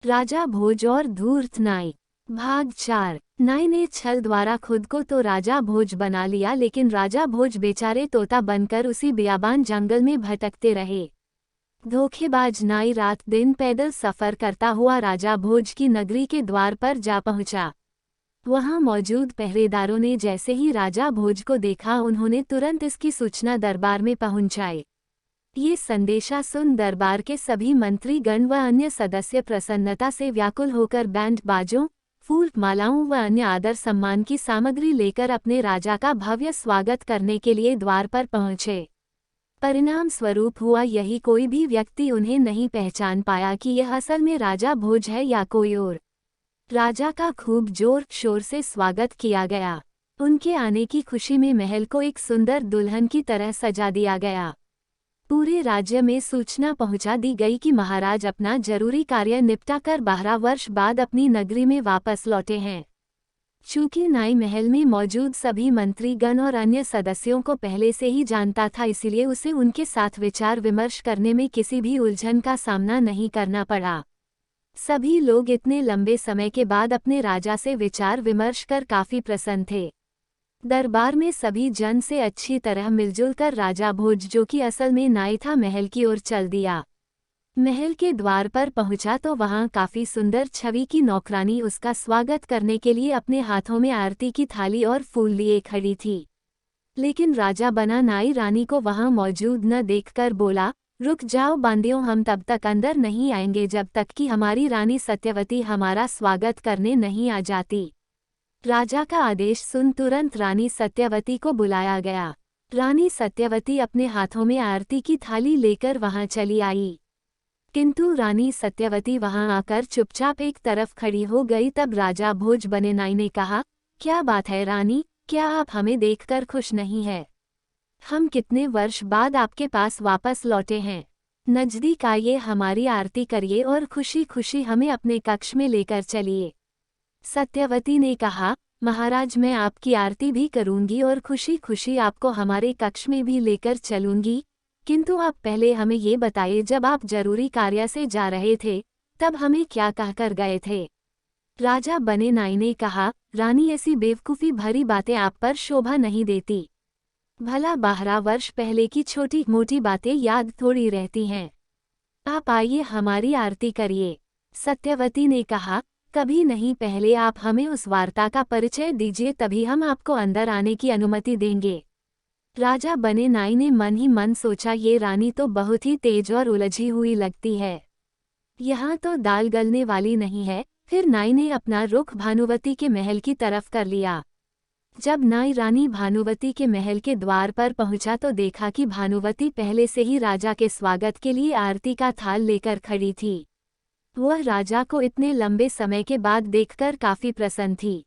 राजा भोज और धूर्त नाई। भाग 4। नाई ने छल द्वारा खुद को तो राजा भोज बना लिया, लेकिन राजा भोज बेचारे तोता बनकर उसी बियाबान जंगल में भटकते रहे। धोखेबाज नाई रात दिन पैदल सफर करता हुआ राजा भोज की नगरी के द्वार पर जा पहुंचा। वहां मौजूद पहरेदारों ने जैसे ही राजा भोज को देखा, उन्होंने तुरंत इसकी सूचना दरबार में पहुंचाई। ये संदेशा सुन दरबार के सभी मंत्रीगण व अन्य सदस्य प्रसन्नता से व्याकुल होकर बैंड बाजों, फूल मालाओं व अन्य आदर सम्मान की सामग्री लेकर अपने राजा का भव्य स्वागत करने के लिए द्वार पर पहुंचे। परिणाम स्वरूप हुआ यही, कोई भी व्यक्ति उन्हें नहीं पहचान पाया कि यह असल में राजा भोज है या कोई और। राजा का खूब जोर शोर से स्वागत किया गया। उनके आने की खुशी में महल को एक सुंदर दुल्हन की तरह सजा दिया गया। पूरे राज्य में सूचना पहुंचा दी गई कि महाराज अपना जरूरी कार्य निपटाकर 12 वर्ष बाद अपनी नगरी में वापस लौटे हैं। चूंकि नाई महल में मौजूद सभी मंत्रीगण और अन्य सदस्यों को पहले से ही जानता था, इसलिए उसे उनके साथ विचार विमर्श करने में किसी भी उलझन का सामना नहीं करना पड़ा। सभी लोग इतने लंबे समय के बाद अपने राजा से विचार विमर्श कर काफी प्रसन्न थे। दरबार में सभी जन से अच्छी तरह मिलजुल कर राजा भोज, जो कि असल में नाई था, महल की ओर चल दिया। महल के द्वार पर पहुंचा तो वहां काफी सुंदर छवि की नौकरानी उसका स्वागत करने के लिए अपने हाथों में आरती की थाली और फूल लिए खड़ी थी। लेकिन राजा बना नाई रानी को वहां मौजूद न देखकर बोला, रुक जाओ बांदियों, हम तब तक अंदर नहीं आएंगे जब तक कि हमारी रानी सत्यवती हमारा स्वागत करने नहीं आ जाती। राजा का आदेश सुन तुरंत रानी सत्यवती को बुलाया गया। रानी सत्यवती अपने हाथों में आरती की थाली लेकर वहां चली आई, किंतु रानी सत्यवती वहां आकर चुपचाप एक तरफ खड़ी हो गई। तब राजा भोज बने नाई ने कहा, क्या बात है रानी, क्या आप हमें देखकर खुश नहीं है? हम कितने वर्ष बाद आपके पास वापस लौटे हैं। नजदीक आइए, हमारी आरती करिए और खुशी खुशी हमें अपने कक्ष में लेकर चलिए। सत्यवती ने कहा, महाराज मैं आपकी आरती भी करूंगी और खुशी खुशी आपको हमारे कक्ष में भी लेकर चलूंगी, किंतु आप पहले हमें ये बताइए, जब आप जरूरी कार्य से जा रहे थे तब हमें क्या कहकर गए थे? राजा बने नाई ने कहा, रानी ऐसी बेवकूफ़ी भरी बातें आप पर शोभा नहीं देती। भला 12 वर्ष पहले की छोटी मोटी बातें याद थोड़ी रहती हैं। आप आइए, हमारी आरती करिए। सत्यवती ने कहा, कभी नहीं, पहले आप हमें उस वार्ता का परिचय दीजिए, तभी हम आपको अंदर आने की अनुमति देंगे। राजा बने नाई ने मन ही मन सोचा, ये रानी तो बहुत ही तेज और उलझी हुई लगती है, यहाँ तो दाल गलने वाली नहीं है। फिर नाई ने अपना रुख भानुवती के महल की तरफ कर लिया। जब नाई रानी भानुवती के महल के द्वार पर पहुंचा तो देखा कि भानुवती पहले से ही राजा के स्वागत के लिए आरती का थाल लेकर खड़ी थी। वह राजा को इतने लंबे समय के बाद देखकर काफी प्रसन्न थी।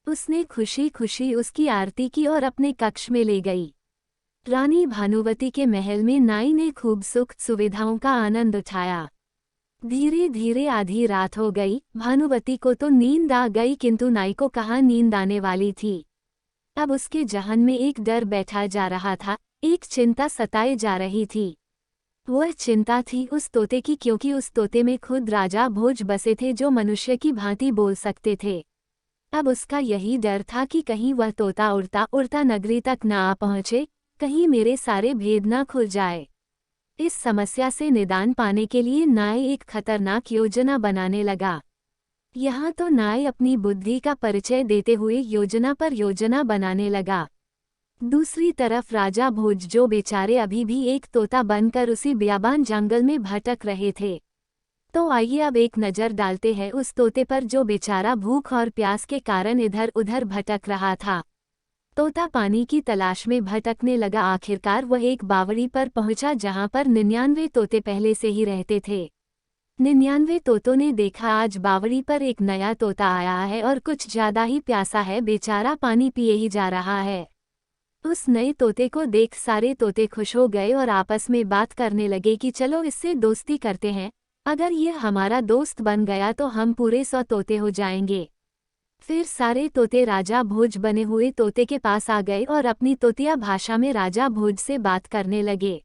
उसने खुशी खुशी उसकी आरती की और अपने कक्ष में ले गई। रानी भानुवती के महल में नाई ने खूब सुख सुविधाओं का आनंद उठाया। धीरे धीरे आधी रात हो गई। भानुवती को तो नींद आ गई, किंतु नाई को कहाँ नींद आने वाली थी। अब उसके जहन में एक डर बैठा जा रहा था, एक चिंता सताए जा रही थी। वह चिंता थी उस तोते की, क्योंकि उस तोते में खुद राजा भोज बसे थे, जो मनुष्य की भांति बोल सकते थे। अब उसका यही डर था कि कहीं वह तोता उड़ता उड़ता नगरी तक न आ पहुँचे, कहीं मेरे सारे भेद न खुल जाए। इस समस्या से निदान पाने के लिए नाई एक खतरनाक योजना बनाने लगा। यहाँ तो नाई अपनी बुद्धि का परिचय देते हुए योजना पर योजना बनाने लगा। दूसरी तरफ राजा भोज, जो बेचारे अभी भी एक तोता बनकर उसी बियाबान जंगल में भटक रहे थे। तो आइए अब एक नज़र डालते हैं उस तोते पर, जो बेचारा भूख और प्यास के कारण इधर उधर भटक रहा था। तोता पानी की तलाश में भटकने लगा। आखिरकार वह एक बावड़ी पर पहुंचा, जहां पर 99 तोते पहले से ही रहते थे। 99 तोतों ने देखा, आज बावड़ी पर एक नया तोता आया है और कुछ ज्यादा ही प्यासा है, बेचारा पानी पिए ही जा रहा है। उस नए तोते को देख सारे तोते खुश हो गए और आपस में बात करने लगे कि चलो इससे दोस्ती करते हैं, अगर ये हमारा दोस्त बन गया तो हम पूरे 100 तोते हो जाएंगे। फिर सारे तोते राजा भोज बने हुए तोते के पास आ गए और अपनी तोतिया भाषा में राजा भोज से बात करने लगे।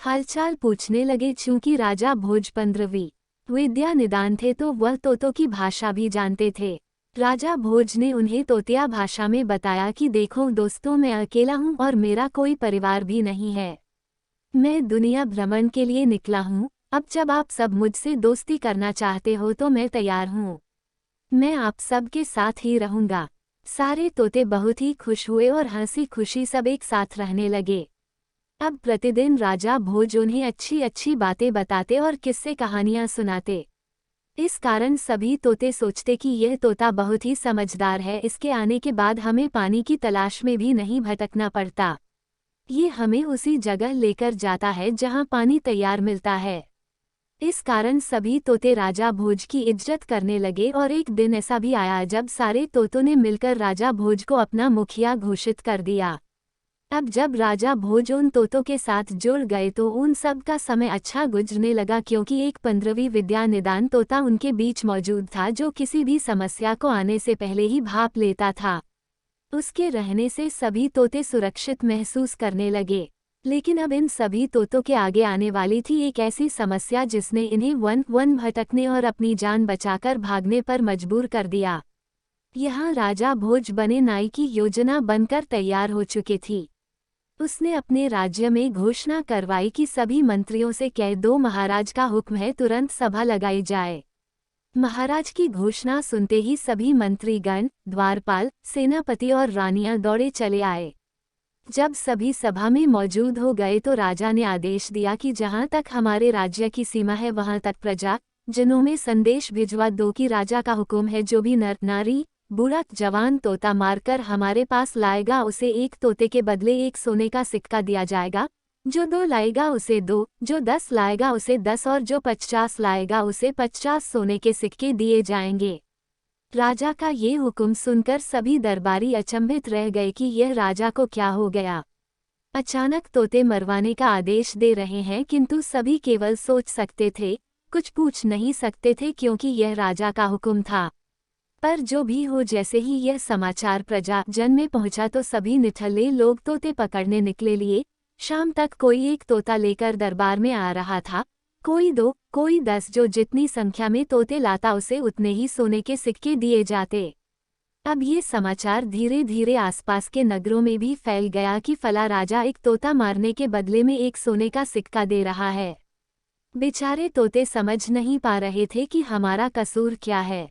हालचाल पूछने लगे। चूंकि राजा भोज 15वीं विद्या निदान थे तो वह तोतों की भाषा भी जानते थे। राजा भोज ने उन्हें तोतिया भाषा में बताया कि देखो दोस्तों, मैं अकेला हूँ और मेरा कोई परिवार भी नहीं है। मैं दुनिया भ्रमण के लिए निकला हूँ। अब जब आप सब मुझसे दोस्ती करना चाहते हो तो मैं तैयार हूँ। मैं आप सब के साथ ही रहूँगा। सारे तोते बहुत ही खुश हुए और हंसी खुशी सब एक साथ रहने लगे। अब प्रतिदिन राजा भोज उन्हें अच्छी अच्छी बातें बताते और किस्से कहानियाँ सुनाते। इस कारण सभी तोते सोचते कि यह तोता बहुत ही समझदार है, इसके आने के बाद हमें पानी की तलाश में भी नहीं भटकना पड़ता। ये हमें उसी जगह लेकर जाता है जहाँ पानी तैयार मिलता है। इस कारण सभी तोते राजा भोज की इज्जत करने लगे और एक दिन ऐसा भी आया जब सारे तोतों ने मिलकर राजा भोज को अपना मुखिया घोषित कर दिया। अब जब राजा भोज उन तोतों के साथ जुड़ गए तो उन सब का समय अच्छा गुजरने लगा, क्योंकि एक 15वीं विद्या निदान तोता उनके बीच मौजूद था जो किसी भी समस्या को आने से पहले ही भाप लेता था। उसके रहने से सभी तोते सुरक्षित महसूस करने लगे। लेकिन अब इन सभी तोतों के आगे आने वाली थी एक ऐसी समस्या जिसने इन्हें वन भटकने और अपनी जान बचाकर भागने पर मजबूर कर दिया। यहाँ राजा भोज बने नाई की योजना बनकर तैयार हो चुकी थी। उसने अपने राज्य में घोषणा करवाई कि सभी मंत्रियों से कह दो, महाराज का हुक्म है, तुरंत सभा लगाई जाए। महाराज की घोषणा सुनते ही सभी मंत्रीगण, द्वारपाल, सेनापति और रानियां दौड़े चले आए। जब सभी सभा में मौजूद हो गए तो राजा ने आदेश दिया कि जहां तक हमारे राज्य की सीमा है वहां तक प्रजा जनों में संदेश भिजवा दो कि राजा का हुक्म है, जो भी नर नारी बूढ़ा जवान तोता मारकर हमारे पास लाएगा उसे एक तोते के बदले एक सोने का सिक्का दिया जाएगा। जो 2 लाएगा उसे 2, जो 10 लाएगा उसे 10 और जो 50 लाएगा उसे 50 सोने के सिक्के दिए जाएंगे। राजा का ये हुक्म सुनकर सभी दरबारी अचंभित रह गए कि यह राजा को क्या हो गया। अचानक तोते मरवाने का आदेश दे रहे हैं, किंतु सभी केवल सोच सकते थे, कुछ पूछ नहीं सकते थे क्योंकि यह राजा का हुक्म था। पर जो भी हो, जैसे ही यह समाचार प्रजा जन में पहुंचा तो सभी निठल्ले लोग तोते पकड़ने निकले लिए। शाम तक कोई एक तोता लेकर दरबार में आ रहा था, कोई 2, कोई 10, जो जितनी संख्या में तोते लाता उसे उतने ही सोने के सिक्के दिए जाते। अब ये समाचार धीरे धीरे आसपास के नगरों में भी फैल गया कि फला राजा एक तोता मारने के बदले में एक सोने का सिक्का दे रहा है। बेचारे तोते समझ नहीं पा रहे थे कि हमारा कसूर क्या है,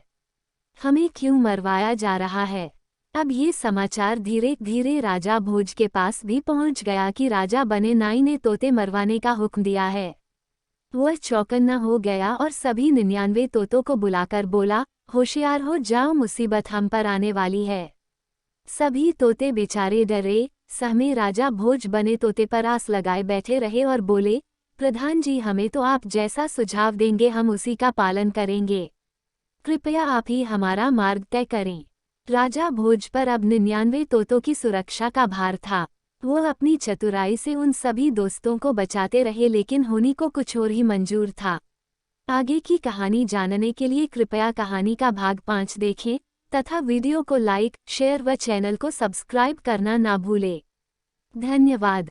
हमें क्यों मरवाया जा रहा है। अब ये समाचार धीरे धीरे राजा भोज के पास भी पहुंच गया कि राजा बने नाई ने तोते मरवाने का हुक्म दिया है। वह चौकन्ना हो गया और सभी 99 तोतों को बुलाकर बोला, होशियार हो जाओ, मुसीबत हम पर आने वाली है। सभी तोते बेचारे डरे सहमे राजा भोज बने तोते पर आस लगाए बैठे रहे और बोले, प्रधान जी, हमें तो आप जैसा सुझाव देंगे हम उसी का पालन करेंगे, कृपया आप ही हमारा मार्ग तय करें। राजा भोज पर अब 99 तोतों की सुरक्षा का भार था। वो अपनी चतुराई से उन सभी दोस्तों को बचाते रहे, लेकिन होनी को कुछ और ही मंजूर था। आगे की कहानी जानने के लिए कृपया कहानी का भाग 5 देखें तथा वीडियो को लाइक, शेयर व चैनल को सब्सक्राइब करना ना भूलें। धन्यवाद।